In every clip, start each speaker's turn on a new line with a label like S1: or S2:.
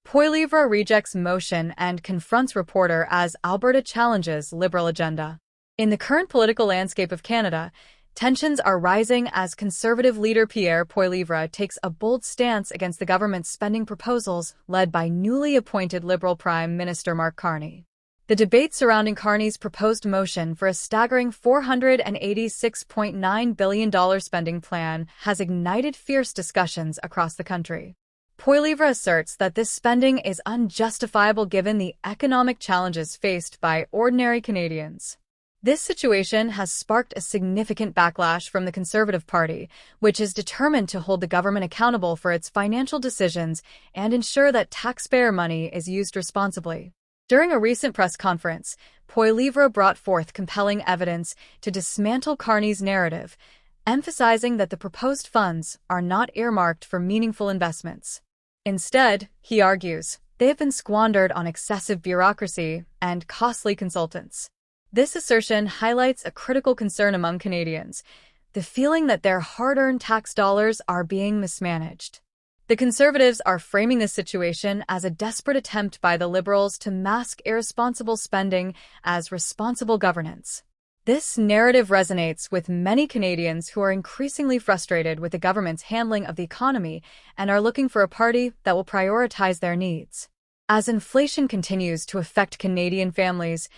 S1: Poilievre rejects motion and confronts reporter as Alberta challenges Liberal agenda. In the current political landscape of Canada, tensions are rising as Conservative leader Pierre Poilievre takes a bold stance against the government's spending proposals led by newly appointed Liberal Prime Minister Mark Carney. The debate surrounding Carney's proposed motion for a staggering $486.9 billion spending plan has ignited fierce discussions across the country. Poilievre asserts that this spending is unjustifiable given the economic challenges faced by ordinary Canadians. This situation has sparked a significant backlash from the Conservative Party, which is determined to hold the government accountable for its financial decisions and ensure that taxpayer money is used responsibly. During a recent press conference, Poilievre brought forth compelling evidence to dismantle Carney's narrative, emphasizing that the proposed funds are not earmarked for meaningful investments. Instead, he argues, they have been squandered on excessive bureaucracy and costly consultants. This assertion highlights a critical concern among Canadians, the feeling that their hard-earned tax dollars are being mismanaged. The Conservatives are framing this situation as a desperate attempt by the Liberals to mask irresponsible spending as responsible governance. This narrative resonates with many Canadians who are increasingly frustrated with the government's handling of the economy and are looking for a party that will prioritize their needs. As inflation continues to affect Canadian families,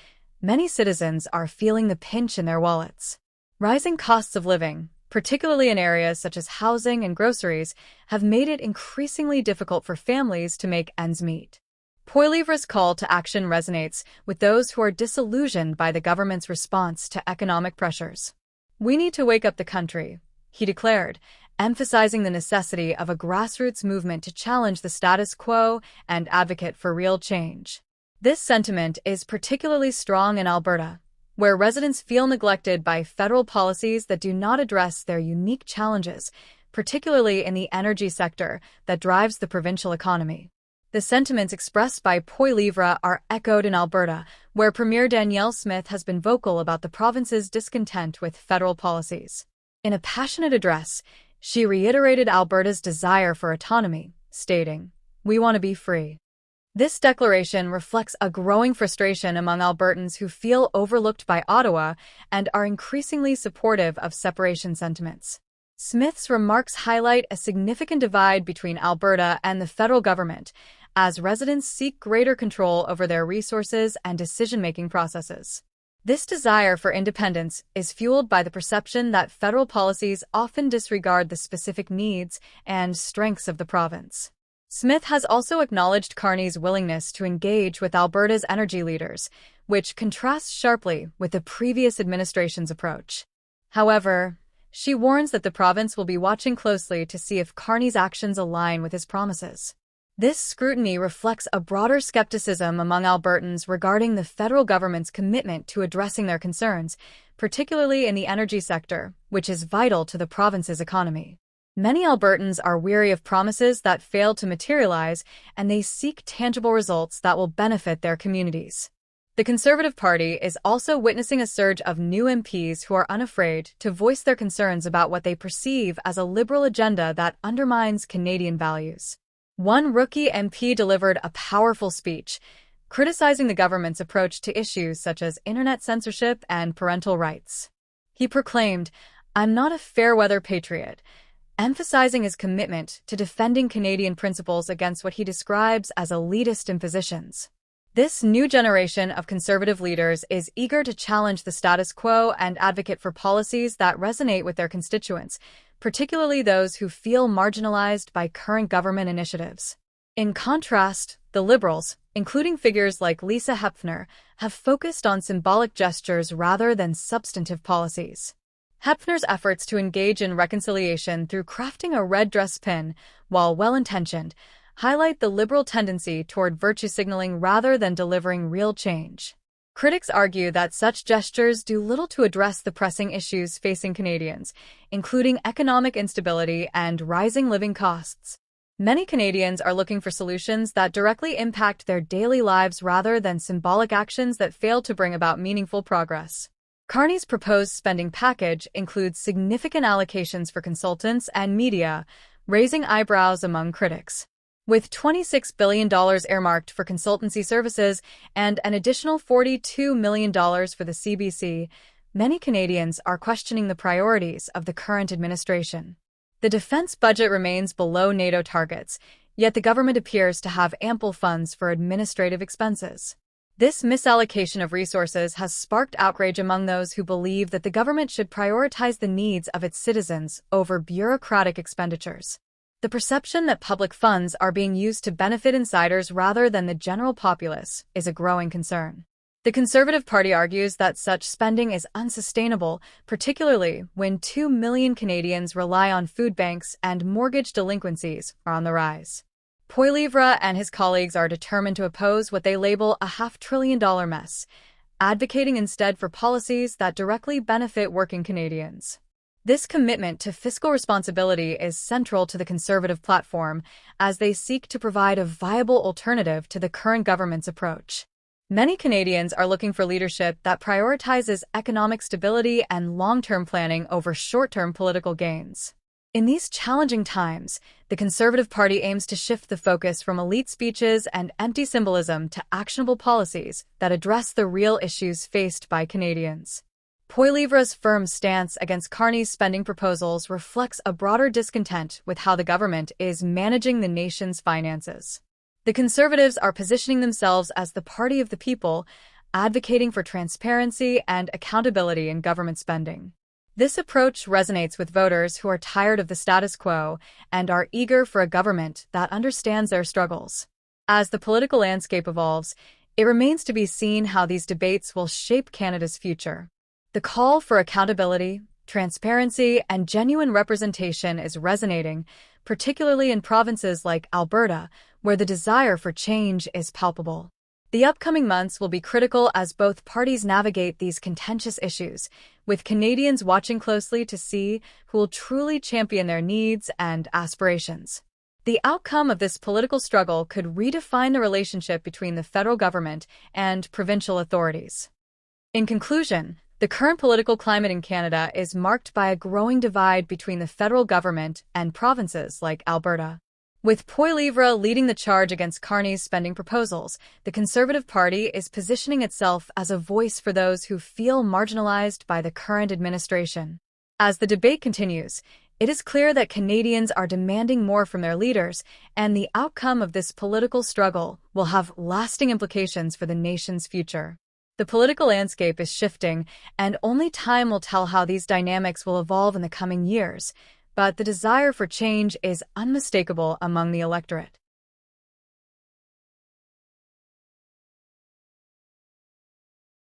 S1: many citizens are feeling the pinch in their wallets. Rising costs of living, particularly in areas such as housing and groceries, have made it increasingly difficult for families to make ends meet. Poilievre's call to action resonates with those who are disillusioned by the government's response to economic pressures. "We need to wake up the country," he declared, emphasizing the necessity of a grassroots movement to challenge the status quo and advocate for real change. This sentiment is particularly strong in Alberta, where residents feel neglected by federal policies that do not address their unique challenges, particularly in the energy sector that drives the provincial economy. The sentiments expressed by Poilievre are echoed in Alberta, where Premier Danielle Smith has been vocal about the province's discontent with federal policies. In a passionate address, she reiterated Alberta's desire for autonomy, stating, "We want to be free." This declaration reflects a growing frustration among Albertans who feel overlooked by Ottawa and are increasingly supportive of separation sentiments. Smith's remarks highlight a significant divide between Alberta and the federal government, as residents seek greater control over their resources and decision-making processes. This desire for independence is fueled by the perception that federal policies often disregard the specific needs and strengths of the province. Smith has also acknowledged Carney's willingness to engage with Alberta's energy leaders, which contrasts sharply with the previous administration's approach. However, she warns that the province will be watching closely to see if Carney's actions align with his promises. This scrutiny reflects a broader skepticism among Albertans regarding the federal government's commitment to addressing their concerns, particularly in the energy sector, which is vital to the province's economy. Many Albertans are weary of promises that fail to materialize, and they seek tangible results that will benefit their communities. The Conservative Party is also witnessing a surge of new MPs who are unafraid to voice their concerns about what they perceive as a Liberal agenda that undermines Canadian values. One rookie MP delivered a powerful speech, criticizing the government's approach to issues such as internet censorship and parental rights. He proclaimed, "I'm not a fair-weather patriot," emphasizing his commitment to defending Canadian principles against what he describes as elitist impositions. This new generation of Conservative leaders is eager to challenge the status quo and advocate for policies that resonate with their constituents, particularly those who feel marginalized by current government initiatives. In contrast, the Liberals, including figures like Lisa Hepfner, have focused on symbolic gestures rather than substantive policies. Hepfner's efforts to engage in reconciliation through crafting a red dress pin, while well-intentioned, highlight the Liberal tendency toward virtue signaling rather than delivering real change. Critics argue that such gestures do little to address the pressing issues facing Canadians, including economic instability and rising living costs. Many Canadians are looking for solutions that directly impact their daily lives rather than symbolic actions that fail to bring about meaningful progress. Carney's proposed spending package includes significant allocations for consultants and media, raising eyebrows among critics. With $26 billion earmarked for consultancy services and an additional $42 million for the CBC, many Canadians are questioning the priorities of the current administration. The defense budget remains below NATO targets, yet the government appears to have ample funds for administrative expenses. This misallocation of resources has sparked outrage among those who believe that the government should prioritize the needs of its citizens over bureaucratic expenditures. The perception that public funds are being used to benefit insiders rather than the general populace is a growing concern. The Conservative Party argues that such spending is unsustainable, particularly when 2 million Canadians rely on food banks and mortgage delinquencies are on the rise. Poilievre and his colleagues are determined to oppose what they label a $500 billion mess, advocating instead for policies that directly benefit working Canadians. This commitment to fiscal responsibility is central to the Conservative platform as they seek to provide a viable alternative to the current government's approach. Many Canadians are looking for leadership that prioritizes economic stability and long-term planning over short-term political gains. In these challenging times, the Conservative Party aims to shift the focus from elite speeches and empty symbolism to actionable policies that address the real issues faced by Canadians. Poilievre's firm stance against Carney's spending proposals reflects a broader discontent with how the government is managing the nation's finances. The Conservatives are positioning themselves as the party of the people, advocating for transparency and accountability in government spending. This approach resonates with voters who are tired of the status quo and are eager for a government that understands their struggles. As the political landscape evolves, it remains to be seen how these debates will shape Canada's future. The call for accountability, transparency, and genuine representation is resonating, particularly in provinces like Alberta, where the desire for change is palpable. The upcoming months will be critical as both parties navigate these contentious issues, with Canadians watching closely to see who will truly champion their needs and aspirations. The outcome of this political struggle could redefine the relationship between the federal government and provincial authorities. In conclusion, the current political climate in Canada is marked by a growing divide between the federal government and provinces like Alberta. With Poilievre leading the charge against Carney's spending proposals, the Conservative Party is positioning itself as a voice for those who feel marginalized by the current administration. As the debate continues, it is clear that Canadians are demanding more from their leaders, and the outcome of this political struggle will have lasting implications for the nation's future. The political landscape is shifting, and only time will tell how these dynamics will evolve in the coming years. But the desire for change is unmistakable among the electorate.